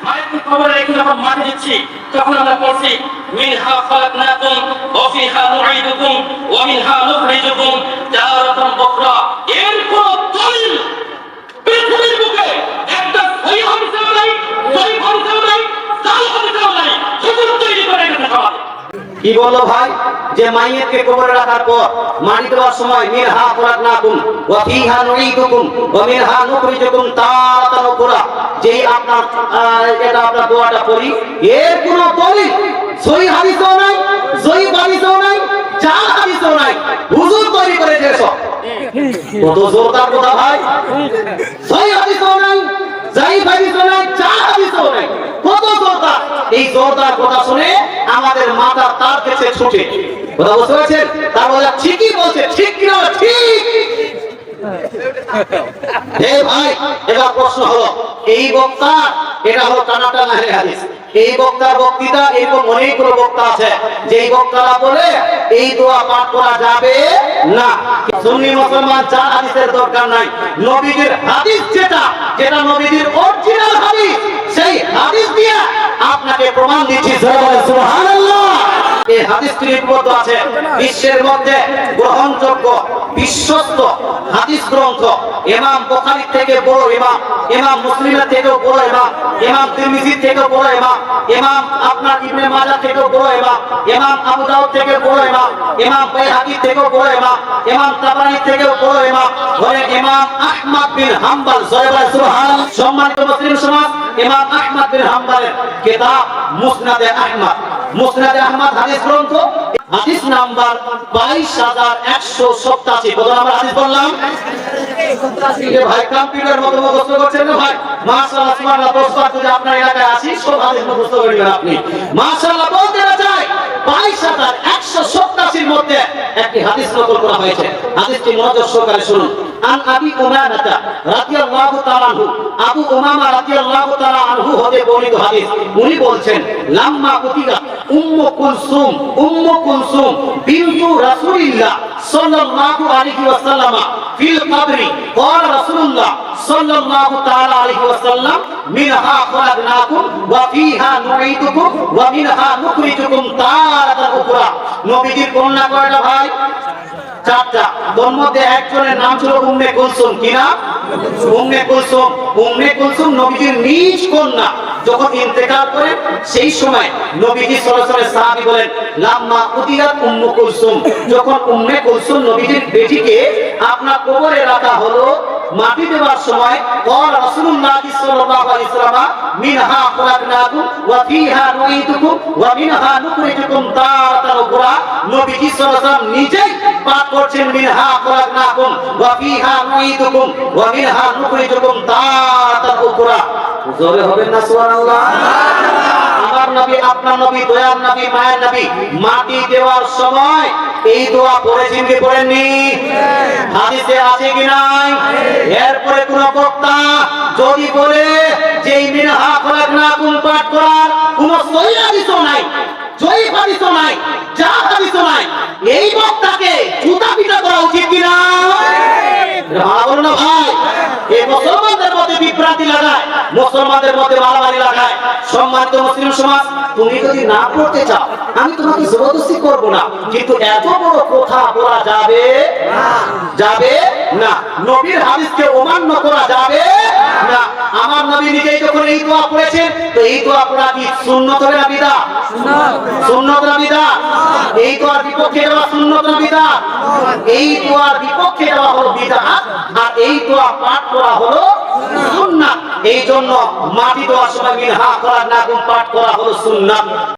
মায়ের কবরে রেখে যখন মাটি দিচ্ছি তখন আমরা পড়ছি মিনহা খালাকনাকুম ওয়া ফিহা নুঈদুকুম ওয়া মিনহা নুখরিজুকুম তারাতান উখরা। এর কোন দলিল পৃথিবীর বুকে একটা সহিহ হাদিসেও নাই, সহিহ হাদিসেও নাই, জাল হাদিসেও নাই। হুজুর তৈরি করে রেখেছে সমাজ। কি বলো ভাই যে মাইয়াতকে কবরে রাখার পর মাটি দেওয়ার সময় মিনহা খালাকনাকুম ওয়া ফিহা নুঈদুকুম ওয়া মিনহা নুখরিজুকুম তারাতান উখরা, যেই আপনার এটা আপনার দোয়াটা পড়ি, এর কোনো দলিল সহিহ হাদিসও নাই, সহিহ হাদিসও নাই, জাল হাদিসও নাই। হুজুর তৈরি করে দিয়েছ। কত জোরদার কথা ভাই! সহিহ হাদিসও নাই, জাল হাদিসও নাই, জাল হাদিসও নাই। কত জোরদার! এই জোরদার কথা শুনে আমাদের মাথা তার কাছে ছুটে। কথা বুঝতে পারছেন? তার বলে ঠিকই বলছে, ঠিক কিনা ঠিক। হে ভাই, এবার প্রশ্ন হলো, এই বক্তা এটা হলো টানাটানা হাদিস, এই বক্তার বক্তৃতা এরকম অনেকগুলো বক্তা আছে যেই বক্তারা বলে এই দোয়া পাঠ করা যাবে না। সুন্নি মুসলমান যা হাদিসের দরকার নাই, নবীজির হাদিস যেটা যেটা নবীজির অরিজিনাল হাদিস, সেই হাদিস দিয়ে আপনাকে প্রমাণ দিচ্ছি। সুবহানাল্লাহ। এই হাদিসটি লিপিবদ্ধ আছে বিশ্বের মধ্যে গ্রহণযোগ্য বিশ্বস্ত হাদিস গ্রন্থ। ইমাম বুখারী থেকে বড় ইমাম, ইমাম মুসলিমের থেকেও বড় ইমাম, ইমাম তিরমিজি থেকেও বড় ইমাম, ইমাম আপনার ইবনে মাজাহ থেকেও বড় ইমাম, ইমাম আবু দাউদ থেকে বড় ইমাম, ইমাম বাইহাকি থেকেও বড় ইমাম, ইমাম তাবারানী থেকেও বড় ইমাম, বলে ইমাম আহমদ বিন হাম্বল। সুবহানাল্লাহ। সম্মানিত মুসলিম সমাজ, ইমাম আহমদ বিন হাম্বলের কিতাব মুসনাদে আহমদ, মুসনাদে আহমদ হাদিস গ্রন্থ, হাদিস নাম্বার 22187। কত নাম্বার হাদিস বললাম? ভাই কম্পিউটার মতো মুখস্থ করছেন না ভাই? মাশাআল্লাহ সুবহানাল্লাহ। দোস্ত যদি আপনার এলাকায় আসি সব হাদিস মুখস্থ করবেন আপনি। মাশাআল্লাহ বলতে চাই 22187 মধ্যে একটি হাদিস নকল করা হয়েছে। হাদিসটি মনোযোগ সহকারে শুনুন। আন আবি উমামা রাদিয়াল্লাহু তাআলা আনহু, আবু উমামা রাদিয়াল্লাহু তাআলা আনহু হতে বর্ণিত হাদিস। উনি বলছেন লাম্মা কুতিলা উম্মু কুলসুম, উম্মু কুলসুম বিনতু রাসূলিল্লাহ সাল্লাল্লাহু আলাইহি ওয়াসাল্লাম ফিল কবরি ক্বালা রাসূলুল্লাহ সাল্লাল্লাহু তাআলা আলাইহি ওয়াসাল্লাম মিনহা খালাকনাকুম ওয়া ফিহা নুঈদুকুম ওয়া মিনহা নুখরিজুকুম তারাতান উখরা। নবীজির কন্যা কয়টা ভাই? চারটা। তোর মধ্যে একজনের নাম ছিল উম্মে কুলসুম। কি নাম? উম্মে কুলসুম। উম্মে কুলসুম নবীজির নিজ কন্যা। যখন ইন্তেকাল করেন সেই সময় নবীজি সাল্লাল্লাহু আলাইহি ওয়াসাল্লাম সাহাবী বলেন লাম্মা উদিয়াত উম্মু কুলসুম, যখন উম্মে কুলসুম নবীজির বেটিকে আপনার কবরে রাখা হলো, মাটি দেওয়ার সময় ক্বালা রাসূলুল্লাহ সাল্লাল্লাহু আলাইহি ওয়াসাল্লাম মিনহা খালাকনাকুম ওয়া ফিহা নুঈদুকুম ওয়া মিনহা নুখরিজুকুম তারাতান উখরা। নবীজি সাল্লাল্লাহু আলাইহি ওয়াসাল্লাম নিজেই পাঠ করছেন মিনহা খালাকনাকুম ওয়া ফিহা নুঈদুকুম ওয়া মিনহা নুখরিজুকুম তারাতান উখরা। জোরে হবে না সুবহানাল্লাহ? আমার নবী, আপনার নবী, দয়ার নবী, মায়ের নবী মাটি দেওয়ার সময় এই দোয়া পড়েছেন কি পড়েননি? হাদিসে আছে কি নাই? এরপরে কোন বক্তা যদি বলে যে মিনহা খালাকনাকুম পাঠ করার কোন সহিহ হাদিসও নাই, সহিহ হাদিসও নাই, জাল হাদিসও নাই, এই বক্তাকে জুতা পিটা করা উচিত কি না? বলুন না ভাই। এই মুসলমানদের মধ্যে বিভ্রান্তি লাগায়, মুসলমানদের মধ্যে মারামারি লাগায়। সম্মানিত মুসলিম সমাজ, তুমি যদি না পড়তে চাও আমি তোমাকে জবরদস্তি করব না, কিন্তু এত বড় কথা বলা যাবে না, যাবে না। নবীর হাদিসকে অমান্য করা যাবে না। আমার নবী নিজেই যখন এই দোয়া পড়েছেন, তো এই দোয়া পড়া কি সুন্নাত না বিদআত? সুন্নাত না বিদআত? এই দোয়ার বিপক্ষে যাওয়া সুন্নাত না বিদআত? এই দোয়ার বিপক্ষে যাওয়া হলো বিদআত, আর এই দোয়া পাঠ করা হলো সুন্নাত। এই জন্য মাটি দেওয়ার সময় মিনহা খালাকনাকুম পাঠ করা হলো সুন্নাত।